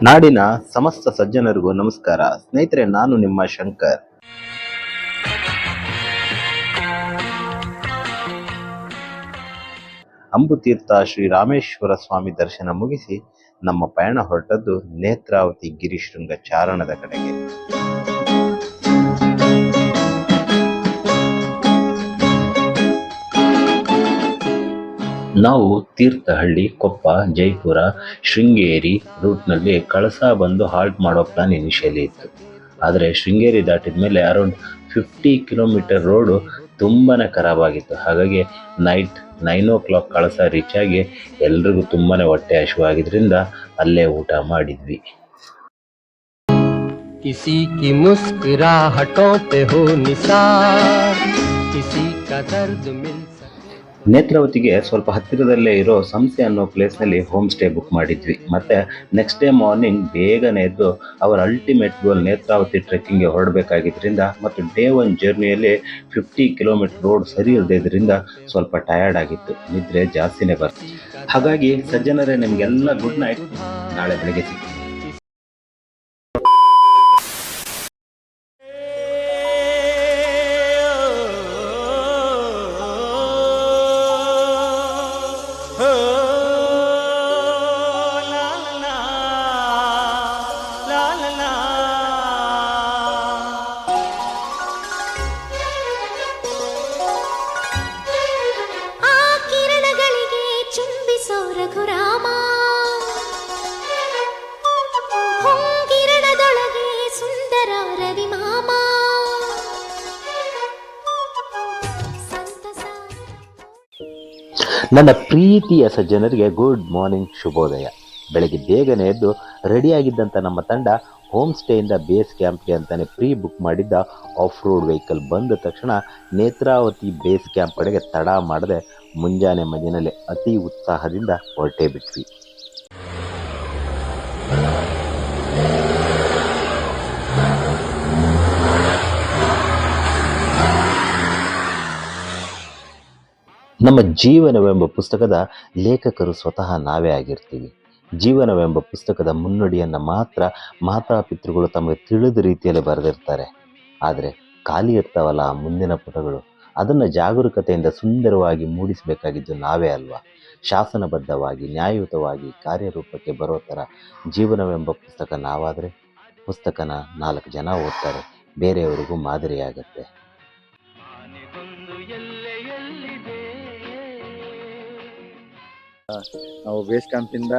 ನಾಡಿನ ಸಮಸ್ತ ಸಜ್ಜನರಿಗೂ ನಮಸ್ಕಾರ. ಸ್ನೇಹಿತರೆ, ನಾನು ನಿಮ್ಮ ಶಂಕರ್. ಅಂಬುತೀರ್ಥ ಶ್ರೀ ರಾಮೇಶ್ವರ ಸ್ವಾಮಿ ದರ್ಶನ ಮುಗಿಸಿ ನಮ್ಮ ಪಯಣ ಹೊರಟದ್ದು ನೇತ್ರಾವತಿ ಗಿರಿಶೃಂಗ ಚಾರಣದ ಕಡೆಗೆ. ನಾವು ತೀರ್ಥಹಳ್ಳಿ, ಕೊಪ್ಪ, ಜೈಪುರ, ಶೃಂಗೇರಿ ರೂಟ್ನಲ್ಲಿ ಕಳಸಾ ಬಂದು ಹಾಲ್ಟ್ ಮಾಡೋ ಪ್ಲಾನ್ ಇನಿಷಿಯಲಿ ಇತ್ತು. ಆದರೆ ಶೃಂಗೇರಿ ದಾಟಿದ ಮೇಲೆ ಅರೌಂಡ್ 50 ಕಿಲೋಮೀಟರ್ ರೋಡು ತುಂಬಾ ಖರಾಬಾಗಿತ್ತು. ಹಾಗಾಗಿ ನೈಟ್ 9 o'clock ಕಳಸಾ ರೀಚ್ ಆಗಿ ಎಲ್ರಿಗೂ ತುಂಬಾ ಹೊಟ್ಟೆ ಹಸಿವಾಗಿದ್ದರಿಂದ ಅಲ್ಲೇ ಊಟ ಮಾಡಿದ್ವಿ. किसी की मुस्कुराहटों पे हो निसार, किसी का दर्द मिल. ನೇತ್ರಾವತಿಗೆ ಸ್ವಲ್ಪ ಹತ್ತಿರದಲ್ಲೇ ಇರೋ ಸಂಸೆ ಅನ್ನೋ ಪ್ಲೇಸ್ನಲ್ಲಿ ಹೋಮ್ ಸ್ಟೇ ಬುಕ್ ಮಾಡಿದ್ವಿ. ಮತ್ತು ನೆಕ್ಸ್ಟ್ ಡೇ ಮಾರ್ನಿಂಗ್ ಬೇಗನೆ ಎದ್ದು ಅವರ ಅಲ್ಟಿಮೇಟ್ ಗೋಲ್ ನೇತ್ರಾವತಿ ಟ್ರೆಕ್ಕಿಂಗ್ಗೆ ಹೊರಡಬೇಕಾಗಿದ್ದರಿಂದ ಮತ್ತು ಡೇ 1 ಜರ್ನಿಯಲ್ಲಿ 50 ಕಿಲೋಮೀಟರ್ ರೋಡ್ ಸರಿ ಇಲ್ಲದಿದ್ದರಿಂದ ಸ್ವಲ್ಪ ಟಯರ್ಡ್ ಆಗಿತ್ತು, ನಿದ್ರೆ ಜಾಸ್ತಿನೇ ಬರ್ತಿತ್ತು. ಹಾಗಾಗಿ ಸಜ್ಜನರೇ, ನಿಮಗೆಲ್ಲ ಗುಡ್ ನೈಟ್. ನಾಳೆ ಬೆಳಗ್ಗೆ ಸಿಗ್ತೀವಿ. ನನ್ನ ಪ್ರೀತಿಯ ಸಜ್ಜನರಿಗೆ ಗುಡ್ ಮಾರ್ನಿಂಗ್, ಶುಭೋದಯ. ಬೆಳಗ್ಗೆ ಬೇಗನೆ ಎದ್ದು ರೆಡಿಯಾಗಿದ್ದಂಥ ನಮ್ಮ ತಂಡ ಹೋಮ್ ಸ್ಟೇಯಿಂದ ಬೇಸ್ ಕ್ಯಾಂಪ್ಗೆ ಅಂತಾನೆ ಪ್ರೀ ಬುಕ್ ಮಾಡಿದ್ದ ಆಫ್ ರೋಡ್ ವೆಹಿಕಲ್ ಬಂದ ತಕ್ಷಣ ನೇತ್ರಾವತಿ ಬೇಸ್ ಕ್ಯಾಂಪ್ ಕಡೆಗೆ ತಡ ಮಾಡದೆ ಮುಂಜಾನೆ ಮಧ್ಯೆಯಲ್ಲಿ ಅತಿ ಉತ್ಸಾಹದಿಂದ ಹೊರಟೇ ಬಿಟ್ವಿ. ನಮ್ಮ ಜೀವನವೆಂಬ ಪುಸ್ತಕದ ಲೇಖಕರು ಸ್ವತಃ ನಾವೇ ಆಗಿರ್ತೀವಿ. ಜೀವನವೆಂಬ ಪುಸ್ತಕದ ಮುನ್ನುಡಿಯನ್ನು ಮಾತ್ರ ಮಾತಾಪಿತೃಗಳು ತಮಗೆ ತಿಳಿದ ರೀತಿಯಲ್ಲಿ ಬರೆದಿರ್ತಾರೆ. ಆದರೆ ಖಾಲಿ ಇರ್ತಾವಲ್ಲ ಆ ಮುಂದಿನ ಪುಟಗಳು, ಅದನ್ನು ಜಾಗರೂಕತೆಯಿಂದ ಸುಂದರವಾಗಿ ಮೂಡಿಸಬೇಕಾಗಿದ್ದು ನಾವೇ ಅಲ್ವಾ? ಶಾಸನಬದ್ಧವಾಗಿ ನ್ಯಾಯಯುತವಾಗಿ ಕಾರ್ಯರೂಪಕ್ಕೆ ಬರೋ ಥರ ಜೀವನವೆಂಬ ಪುಸ್ತಕ ನಾವಾದರೆ ಪುಸ್ತಕನ 4 ಜನ ಓದ್ತಾರೆ, ಬೇರೆಯವರಿಗೂ ಮಾದರಿಯಾಗತ್ತೆ. ನಾವು ಬೇಸ್ ಕ್ಯಾಂಪಿಂದ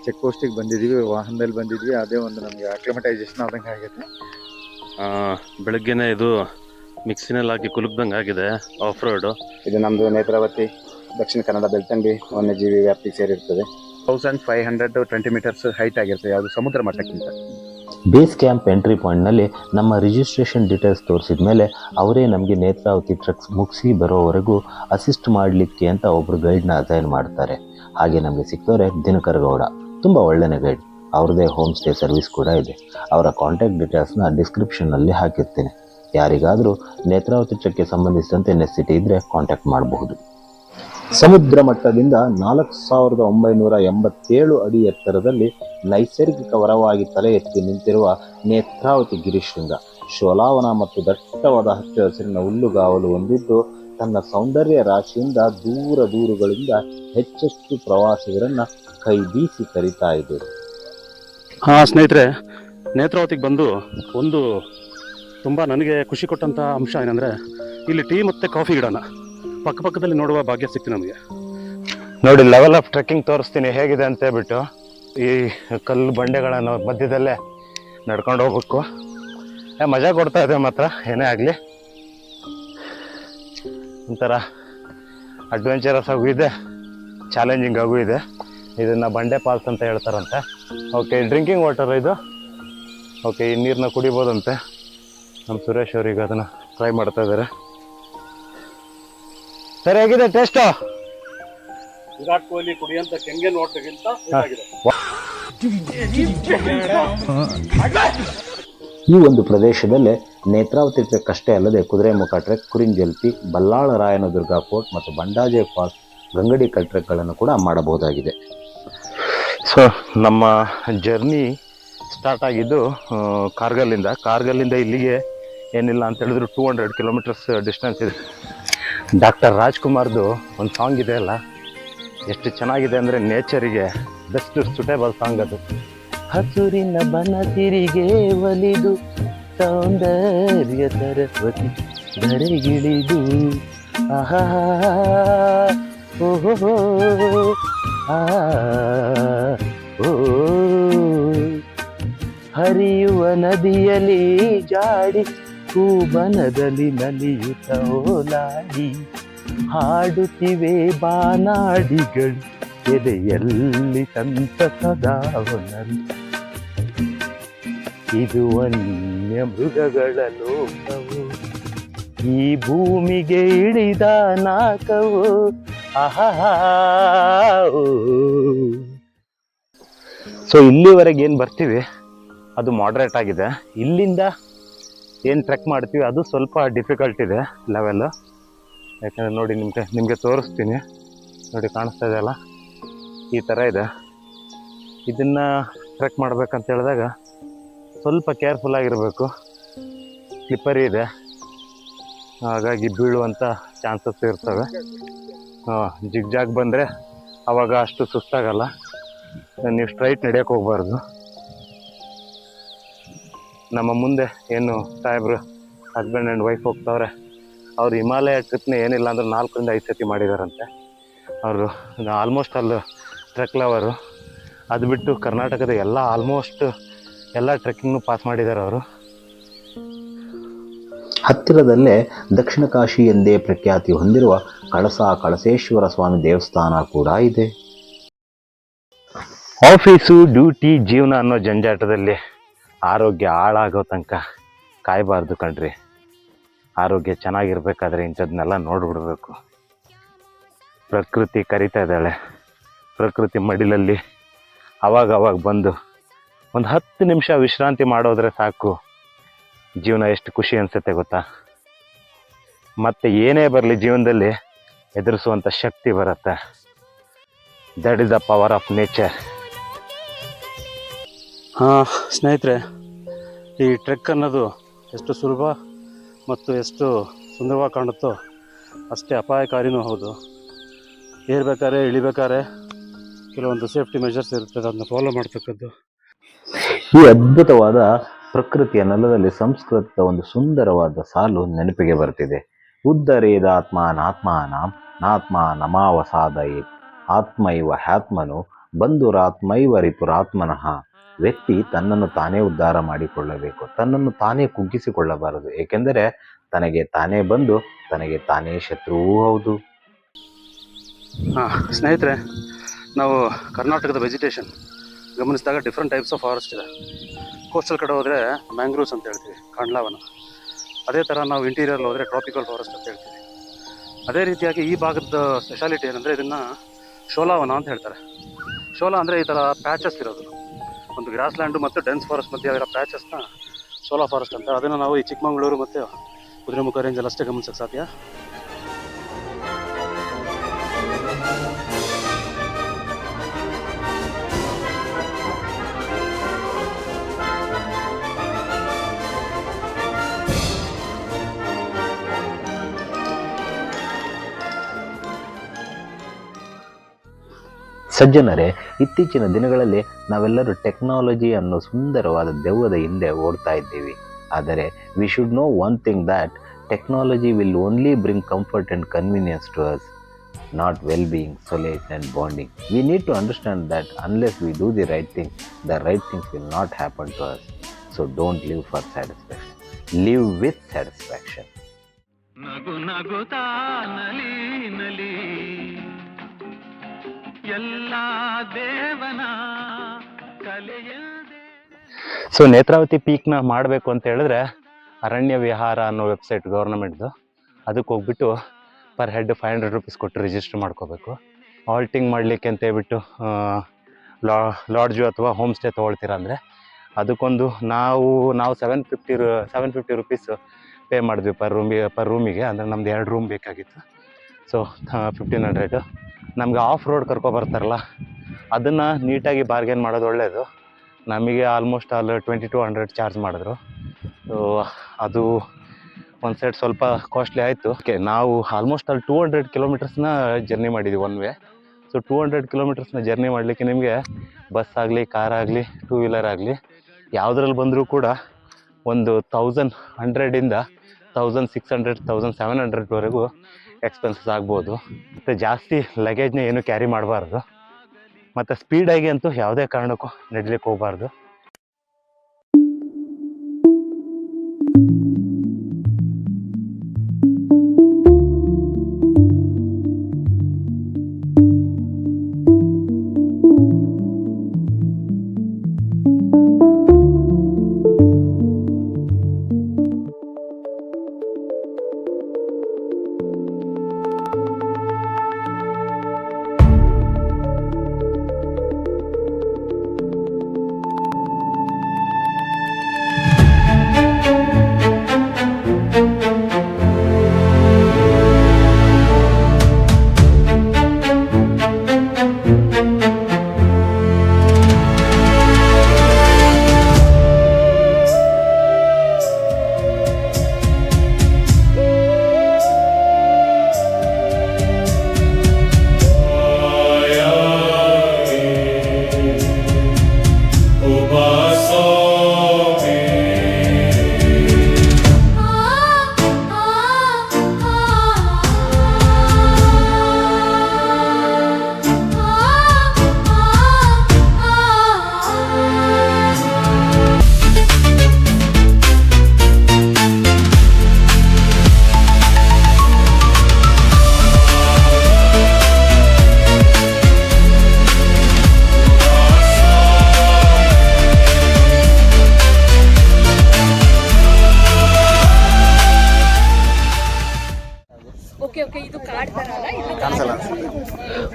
ಚೆಕ್ ಪೋಸ್ಟಿಗೆ ಬಂದಿದ್ದೀವಿ, ವಾಹನದಲ್ಲಿ ಬಂದಿದ್ವಿ. ಅದೇ ಒಂದು ನಮಗೆ ಅಕ್ಲಿಮಟೈಸೇಷನ್ ಆದಂಗೆ ಆಗುತ್ತೆ. ಬೆಳಗ್ಗೆನೇ ಇದು ಮಿಕ್ಸಿನಲ್ಲಿ ಹಾಕಿ ಕುಲುಕ್ದಂಗೆ ಆಗಿದೆ ಆಫ್ ರೋಡು. ಇದು ನಮ್ಮದು ನೇತ್ರಾವತಿ ದಕ್ಷಿಣ ಕನ್ನಡ ಬೆಳ್ತಂಗಡಿ ವನ್ಯಜೀವಿ ವ್ಯಾಪ್ತಿಗೆ ಸೇರಿರ್ತದೆ. 1520 ಮೀಟರ್ಸ್ ಹೈಟ್ ಆಗಿರ್ತದೆ, ಯಾವುದು ಸಮುದ್ರ ಮಟ್ಟಕ್ಕಿಂತ. ಬೇಸ್ ಕ್ಯಾಂಪ್ ಎಂಟ್ರಿ ಪಾಯಿಂಟ್ನಲ್ಲಿ ನಮ್ಮ ರಿಜಿಸ್ಟ್ರೇಷನ್ ಡೀಟೇಲ್ಸ್ ತೋರಿಸಿದ ಮೇಲೆ ಅವರೇ ನಮಗೆ ನೇತ್ರಾವತಿ ಟ್ರೆಕ್ಸ್ ಮುಗಿಸಿ ಬರೋವರೆಗೂ ಅಸಿಸ್ಟ್ ಮಾಡಲಿಕ್ಕೆ ಅಂತ ಒಬ್ಬರು ಗೈಡ್ನ ಅಸೈನ್ ಮಾಡ್ತಾರೆ. ಹಾಗೆ ನಮಗೆ ಸಿಕ್ತವ್ರೆ ದಿನಕರ್ ಗೌಡ, ತುಂಬ ಒಳ್ಳೆಯ ಗೈಡ್. ಅವ್ರದ್ದೇ ಹೋಮ್ ಸ್ಟೇ ಸರ್ವಿಸ್ ಕೂಡ ಇದೆ. ಅವರ ಕಾಂಟ್ಯಾಕ್ಟ್ ಡೀಟೇಲ್ಸ್ನ ಡಿಸ್ಕ್ರಿಪ್ಷನ್ನಲ್ಲಿ ಹಾಕಿರ್ತೀನಿ. ಯಾರಿಗಾದರೂ ನೇತ್ರಾವತಿ ಟ್ರೆಕ್ಗೆ ಸಂಬಂಧಿಸಿದಂತೆ ನೆಸಿಟಿ ಇದ್ದರೆ ಕಾಂಟ್ಯಾಕ್ಟ್ ಮಾಡಬಹುದು. ಸಮುದ್ರ ಮಟ್ಟದಿಂದ 4987 ಅಡಿ ಎತ್ತರದಲ್ಲಿ ನೈಸರ್ಗಿಕ ವರವಾಗಿ ತಲೆ ಎತ್ತಿ ನಿಂತಿರುವ ನೇತ್ರಾವತಿ ಗಿರಿಶೃಂಗ ಶೋಲಾವನ ಮತ್ತು ದಟ್ಟವಾದ ಹಚ್ಚ ಹಸಿರಿನ ಹುಲ್ಲುಗಾವಲು ಹೊಂದಿದ್ದು ತನ್ನ ಸೌಂದರ್ಯ ರಾಶಿಯಿಂದ ದೂರಗಳಿಂದ ಹೆಚ್ಚೆಚ್ಚು ಪ್ರವಾಸಿಗರನ್ನ ಕೈ ಬೀಸಿ ಕರೀತಾ ಇದೆ. ಸ್ನೇಹಿತರೆ, ನೇತ್ರಾವತಿಗೆ ಬಂದು ಒಂದು ತುಂಬ ನನಗೆ ಖುಷಿ ಕೊಟ್ಟಂಥ ಅಂಶ ಏನಂದರೆ, ಇಲ್ಲಿ ಟೀ ಮತ್ತು ಕಾಫಿ ಗಿಡನ ಪಕ್ಕದಲ್ಲಿ ನೋಡುವ ಭಾಗ್ಯ ಸಿಕ್ತು ನಮಗೆ. ನೋಡಿ, ಲೆವೆಲ್ ಆಫ್ ಟ್ರೆಕ್ಕಿಂಗ್ ತೋರಿಸ್ತೀನಿ ಹೇಗಿದೆ ಅಂತ ಹೇಳ್ಬಿಟ್ಟು. ಈ ಕಲ್ಲು ಬಂಡೆಗಳನ್ನು ಮಧ್ಯದಲ್ಲೇ ನಡ್ಕೊಂಡು ಹೋಗ್ಬೇಕು. ಮಜಾ ಕೊಡ್ತಾ ಇದೆ ಮಾತ್ರ. ಏನೇ ಆಗಲಿ, ಒಂಥರ ಅಡ್ವೆಂಚರಸ್ ಆಗೂ ಇದೆ, ಚಾಲೆಂಜಿಂಗ್ ಆಗೂ ಇದೆ. ಇದನ್ನು ಬಂಡೆ ಫಾಲ್ಸ್ ಅಂತ ಹೇಳ್ತಾರಂತೆ. ಓಕೆ, ಡ್ರಿಂಕಿಂಗ್ ವಾಟರ್ ಇದು. ಓಕೆ, ಈ ನೀರನ್ನ ಕುಡಿಬೋದಂತೆ. ನಮ್ಮ ಸುರೇಶ್ ಅವ್ರಿಗೆ ಅದನ್ನು ಟ್ರೈ ಮಾಡ್ತಾ ಇದ್ದಾರೆ. ಸರಿ, ಹೇಗಿದೆ ಟೇಸ್ಟು? ವಿರಾಟ್ ಕೊಹ್ಲಿ ಕುಡಿಯಂತ ಕೆಂಗನ್ ವಾಟರ್ಗಿಂತ ಈ ಒಂದು ಪ್ರದೇಶದಲ್ಲೇ ನೇತ್ರಾವತಿ ಟ್ರೆಕ್ ಅಷ್ಟೇ ಅಲ್ಲದೆ ಕುದುರೆಮುಖ ಟ್ರೆಕ್, ಕುರಿಂಜಲ್ಪಿ, ಬಲ್ಲಾಳ ರಾಯನದುರ್ಗ ಫೋರ್ಟ್ ಮತ್ತು ಬಂಡಾಜೆ ಫಾಲ್ಸ್, ಗಂಗಡಿ ಟ್ರೆಕ್ಗಳನ್ನು ಕೂಡ ಮಾಡಬಹುದಾಗಿದೆ. ಸೊ ನಮ್ಮ ಜರ್ನಿ ಸ್ಟಾರ್ಟ್ ಆಗಿದ್ದು ಕಾರ್ಗಲ್ಲಿಂದ ಇಲ್ಲಿಗೆ ಏನಿಲ್ಲ ಅಂತ ಹೇಳಿದ್ರು 200 ಕಿಲೋಮೀಟರ್ಸ್ ಡಿಸ್ಟೆನ್ಸ್ ಇದೆ. ಡಾಕ್ಟರ್ ರಾಜ್ಕುಮಾರ್ದು ಒಂದು ಸಾಂಗ್ ಇದೆ ಅಲ್ಲ, ಎಷ್ಟು ಚೆನ್ನಾಗಿದೆ ಅಂದರೆ ನೇಚರಿಗೆ ಬೆಸ್ಟ್ ಸುಟೇಬಲ್ ಸಾಂಗ್ ಅದು. ಹಸುರಿನ ಬನ ತಿರಿಗೆ ಒಲಿದು ಸೌಂದರ್ಯ ಸರಸ್ವತಿ ಧರೆಗಿಳಿದು ಆಹಾ ಓಹೋ ಆ ಓ ಹರಿಯುವ ನದಿಯಲ್ಲಿ ಜಾಡಿ ಕೂಬನದಲ್ಲಿ ನಲಿಯುತ್ತ ಓಲಾಡಿ ಹಾಡುತ್ತಿವೆ ಬಾನಾಡಿಗಳು ಎದೆಯಲ್ಲಿ ಸಂತಸದಾವನರು. ಇದು ವನ್ಯ ಮೃಗಗಳ ಲೋಕವು, ಈ ಭೂಮಿಗೆ ಇಳಿದ ನಾಕವು. ಸೊ ಇಲ್ಲಿವರೆಗೆ ಏನು ಬರ್ತೀವಿ ಅದು ಮಾಡ್ರೇಟ್ ಆಗಿದೆ. ಇಲ್ಲಿಂದ ಏನು ಟ್ರೆಕ್ ಮಾಡ್ತೀವಿ ಅದು ಸ್ವಲ್ಪ ಡಿಫಿಕಲ್ಟ್ ಇದೆ ಲೆವೆಲ್. ಯಾಕಂದರೆ ನೋಡಿ ನಿಮಗೆ ತೋರಿಸ್ತೀನಿ, ನೋಡಿ ಕಾಣಿಸ್ತಾ ಇದೆ ಅಲ್ಲ, ಈ ಥರ ಇದೆ. ಇದನ್ನು ಟ್ರೆಕ್ ಮಾಡ್ಬೇಕಂತ ಹೇಳಿದಾಗ ಸ್ವಲ್ಪ ಕೇರ್ಫುಲ್ ಆಗಿರಬೇಕು. ಸ್ಲಿಪ್ಪರಿ ಇದೆ, ಹಾಗಾಗಿ ಬೀಳುವಂಥ ಚಾನ್ಸಸ್ ಇರ್ತವೆ. ಜಿಗ್ಜಾಗ್ ಬಂದರೆ ಆವಾಗ ಅಷ್ಟು ಸುಸ್ತಾಗಲ್ಲ. ನೀವು ಸ್ಟ್ರೈಟ್ ನಡೆಯೋಕೆ ಹೋಗ್ಬಾರ್ದು. ನಮ್ಮ ಮುಂದೆ ಏನು ಸಾಹೇಬ್ರು ಹಸ್ಬೆಂಡ್ ಆ್ಯಂಡ್ ವೈಫ್ ಹೋಗ್ತಾವ್ರೆ, ಅವರು ಹಿಮಾಲಯ ಟ್ರಿಪ್ನ ಏನಿಲ್ಲ ಅಂದ್ರೆ 4 ರಿಂದ 5 ಸತಿ ಮಾಡಿದಾರಂತೆ. ಅವರು ಆಲ್ಮೋಸ್ಟ್ ಅಲ್ಲಿ ಟ್ರೆಕ್ ಲವರು. ಅದು ಬಿಟ್ಟು ಕರ್ನಾಟಕದ ಆಲ್ಮೋಸ್ಟ್ ಎಲ್ಲ ಟ್ರೆಕ್ಕಿಂಗ್ನು ಪಾಸ್ ಮಾಡಿದ್ದಾರೆ ಅವರು. ಹತ್ತಿರದಲ್ಲೇ ದಕ್ಷಿಣ ಕಾಶಿ ಎಂದೇ ಪ್ರಖ್ಯಾತಿ ಹೊಂದಿರುವ ಕಳಸೇಶ್ವರ ಸ್ವಾಮಿ ದೇವಸ್ಥಾನ ಕೂಡ ಇದೆ. ಆಫೀಸು, ಡ್ಯೂಟಿ, ಜೀವನ ಅನ್ನೋ ಜಂಜಾಟದಲ್ಲಿ ಆರೋಗ್ಯ ಹಾಳಾಗೋ ತನಕ ಕಾಯಬಾರ್ದು ಕಣ್ರಿ. ಆರೋಗ್ಯ ಚೆನ್ನಾಗಿರ್ಬೇಕಾದ್ರೆ ಇಂಥದನ್ನೆಲ್ಲ ನೋಡ್ಬಿಡ್ಬೇಕು. ಪ್ರಕೃತಿ ಕರಿತಾ ಇದ್ದಾಳೆ. ಪ್ರಕೃತಿ ಮಡಿಲಲ್ಲಿ ಅವಾಗ ಬಂದು ಒಂದು 10 ನಿಮಿಷ ವಿಶ್ರಾಂತಿ ಮಾಡೋದ್ರೆ ಸಾಕು, ಜೀವನ ಎಷ್ಟು ಖುಷಿ ಅನಿಸುತ್ತೆ ಗೊತ್ತಾ. ಮತ್ತೆ ಏನೇ ಬರಲಿ ಜೀವನದಲ್ಲಿ ಎದುರಿಸುವಂಥ ಶಕ್ತಿ ಬರುತ್ತೆ. That is the power of nature. ಸ್ನೇಹಿತರೆ, ಈ ಟ್ರೆಕ್ ಅನ್ನೋದು ಎಷ್ಟು ಸುಲಭ ಮತ್ತು ಎಷ್ಟು ಸುಂದರವಾಗಿ ಕಾಣುತ್ತೋ ಅಷ್ಟೇ ಅಪಾಯಕಾರಿನೂ ಹೌದು. ಏರ್ಬೇಕಾದ್ರೆ ಇಳಿಬೇಕಾದ್ರೆ ಕೆಲವೊಂದು ಸೇಫ್ಟಿ ಮೆಷರ್ಸ್ ಇರ್ತದೆ, ಅದನ್ನ ಫಾಲೋ ಮಾಡ್ತಕ್ಕದ್ದು. ಈ ಅದ್ಭುತವಾದ ಪ್ರಕೃತಿಯ ನೆಲದಲ್ಲಿ ಸಂಸ್ಕೃತದ ಒಂದು ಸುಂದರವಾದ ಸಾಲು ನೆನಪಿಗೆ ಬರ್ತಿದೆ. ಉದ್ಧರೇದಾತ್ಮಾನಾತ್ಮಾನಾಂ ನಾತ್ಮಾನಮಾವಸಾದಯೇ ಆತ್ಮೈವ ಹ್ಯಾತ್ಮನು ಬಂಧುರಾತ್ಮೈವ ರಿಪುರಾತ್ಮನಃ. ವ್ಯಕ್ತಿ ತನ್ನನ್ನು ತಾನೇ ಉದ್ಧಾರ ಮಾಡಿಕೊಳ್ಳಬೇಕು, ತನ್ನನ್ನು ತಾನೇ ಕುಗ್ಗಿಸಿಕೊಳ್ಳಬಾರದು. ಏಕೆಂದರೆ ತನಗೆ ತಾನೇ ಬಂದು ತನಗೆ ತಾನೇ ಶತ್ರುವೂ ಹೌದು. ಸ್ನೇಹಿತರೆ, ನಾವು ಕರ್ನಾಟಕದ ವೆಜಿಟೇಷನ್ ಗಮನಿಸಿದಾಗ ಡಿಫ್ರೆಂಟ್ ಟೈಪ್ಸ್ ಆಫ್ ಫಾರೆಸ್ಟ್ ಇದೆ. ಕೋಸ್ಟಲ್ ಕಡೆ ಹೋದರೆ ಮ್ಯಾಂಗ್ರೂವ್ಸ್ ಅಂತ ಹೇಳ್ತೀವಿ, ಕಾಂಡ್ಲಾವನ. ಅದೇ ಥರ ನಾವು ಇಂಟೀರಿಯರ್ ಹೋದರೆ ಟ್ರಾಪಿಕಲ್ ಫಾರೆಸ್ಟ್ ಅಂತ ಹೇಳ್ತೀವಿ. ಅದೇ ರೀತಿಯಾಗಿ ಈ ಭಾಗದ ಸ್ಪೆಷಾಲಿಟಿ ಏನಂದರೆ ಇದನ್ನು ಶೋಲಾವನ ಅಂತ ಹೇಳ್ತಾರೆ. ಶೋಲಾ ಅಂದರೆ ಈ ಥರ ಪ್ಯಾಚಸ್ ಇರೋದು, ಒಂದು ಗ್ರಾಸ್ ಲ್ಯಾಂಡು ಮತ್ತು ಡೆನ್ಸ್ ಫಾರೆಸ್ಟ್ ಮಧ್ಯೆ ಆಗಿರೋ ಪ್ಯಾಚಸ್ನ ಶೋಲಾ ಫಾರೆಸ್ಟ್ ಅಂತ. ಅದನ್ನು ನಾವು ಈ ಚಿಕ್ಕಮಗಳೂರು ಮತ್ತು ಕುದುರೆಮುಖ ರೇಂಜಲ್ಲಿ ಅಷ್ಟೇ ಗಮನಿಸೋಕ್ಕೆ ಸಾಧ್ಯ. ಸಜ್ಜನರೇ, ಇತ್ತೀಚಿನ ದಿನಗಳಲ್ಲಿ ನಾವೆಲ್ಲರೂ ಟೆಕ್ನಾಲಜಿ ಅನ್ನೋ ಸುಂದರವಾದ ದೆವ್ವದ ಹಿಂದೆ ಓಡ್ತಾ ಇದ್ದೀವಿ. ಆದರೆ we should know one thing, that technology will only bring comfort and convenience to us, not well-being, solace and bonding. We need to understand that unless we do the right thing, the right things will not happen to us. So don't live for satisfaction. Live with satisfaction. ನಗು ನಗುತ್ತಾ ನಲಿ ನಲಿ ಎಲ್ಲ ದೇವನ ಕಲೆಯದೆ. So Netravati ಪೀಕ್ನ ಮಾಡಬೇಕು ಅಂತ ಹೇಳಿದ್ರೆ ಅರಣ್ಯ ವಿಹಾರ ಅನ್ನೋ ವೆಬ್ಸೈಟ್ ಗೌರ್ನಮೆಂಟ್ದು, ಅದಕ್ಕೆ ಹೋಗ್ಬಿಟ್ಟು ಪರ್ ಹೆಡ್ 500 ರೂಪೀಸ್ ಕೊಟ್ಟು ರಿಜಿಸ್ಟರ್ ಮಾಡ್ಕೋಬೇಕು. ಆಲ್ಟಿಂಗ್ ಮಾಡಲಿಕ್ಕೆ ಅಂತ ಹೇಳ್ಬಿಟ್ಟು ಲಾಡ್ಜು ಅಥವಾ ಹೋಮ್ ಸ್ಟೇ ತೊಗೊಳ್ತೀರ ಅಂದರೆ ಅದಕ್ಕೊಂದು ನಾವು 750 ರೂಪೀಸ್ ಪೇ ಮಾಡಿದ್ವಿ ಪರ್ ರೂಮಿಗೆ. ಅಂದರೆ ನಮ್ದು 2 ರೂಮ್ ಬೇಕಾಗಿತ್ತು. ಸೊ 1500. ನಮಗೆ ಆಫ್ ರೋಡ್ ಕರ್ಕೊಬರ್ತಾರಲ್ಲ, ಅದನ್ನು ನೀಟಾಗಿ ಬಾರ್ಗೇನ್ ಮಾಡೋದು ಒಳ್ಳೆಯದು. ನಮಗೆ ಆಲ್ಮೋಸ್ಟ್ ಅಲ್ಲಿ 2200 ಚಾರ್ಜ್ ಮಾಡಿದ್ರು. ಸೊ ಅದು ಒಂದು ಸೈಡ್ ಸ್ವಲ್ಪ ಕಾಸ್ಟ್ಲಿ ಆಯಿತು. ಓಕೆ, ನಾವು ಆಲ್ಮೋಸ್ಟ್ ಅಲ್ಲಿ 200 ಕಿಲೋಮೀಟರ್ಸ್ನ ಜರ್ನಿ ಮಾಡಿದ್ವಿ ಒನ್ ವೇ. ಸೊ 200 ಕಿಲೋಮೀಟರ್ಸ್ನ ಜರ್ನಿ ಮಾಡಲಿಕ್ಕೆ ನಿಮಗೆ ಬಸ್ ಆಗಲಿ, ಕಾರ್ ಆಗಲಿ, ಟೂ ವೀಲರ್ ಆಗಲಿ ಯಾವುದ್ರಲ್ಲಿ ಬಂದರೂ ಕೂಡ ಒಂದು 1100ಇಂದ 1600 1700ವರೆಗೂ ಎಕ್ಸ್ಪೆನ್ಸಸ್ ಆಗ್ಬೋದು. ಮತ್ತು ಜಾಸ್ತಿ ಲಗೇಜ್ನ ಏನು ಕ್ಯಾರಿ ಮಾಡಬಾರ್ದು. ಮತ್ತು ಸ್ಪೀಡಾಗಿ ಅಂತೂ ಯಾವುದೇ ಕಾರಣಕ್ಕೂ ನಡಿಲಿಕ್ಕೆ ಹೋಗಬಾರ್ದು.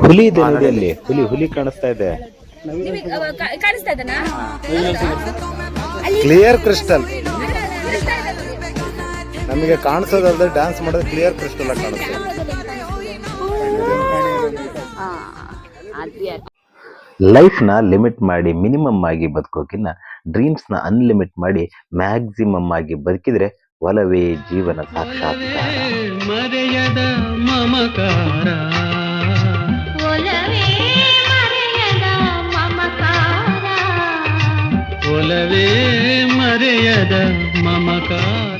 ಹುಲಿ ಇದೆ ನೋಡಿ, ಅಲ್ಲಿ ಹುಲಿ ಕಾಣಿಸ್ತಾ ಇದೆ. ಕಾಣಿಸ್ತಾ ಇದನಾ? ಕ್ಲಿಯರ್ ಕ್ರಿಸ್ಟಲ್ ನಮಗೆ ಕಾಣಿಸೋದಲ್ಲದೆ ಡ್ಯಾನ್ಸ್ ಮಾಡೋದು ಕ್ಲಿಯರ್ ಕ್ರಿಸ್ಟಲ್ ಆಗಿ ಕಾಣಿಸ್ತದೆ. ಲೈಫ್ನ ಲಿಮಿಟ್ ಮಾಡಿ ಮಿನಿಮಮ್ ಆಗಿ ಬದುಕೋಕಿನ್ನ ಡ್ರೀಮ್ಸ್ನ ಅನ್ಲಿಮಿಟ್ ಮಾಡಿ ಮ್ಯಾಕ್ಸಿಮಮ್ ಆಗಿ ಬದುಕಿದ್ರೆ ಒಲವೇ ಜೀವನ ಸಾಕ್ಷಾತ್ಕಾರ. ಮರೆಯದ ಮಮಕಾರ, ಒಲವೇ ಮರೆಯದ ಮಮಕಾರ, ಒಲವೇ ಮರೆಯದ ಮಮಕಾರ.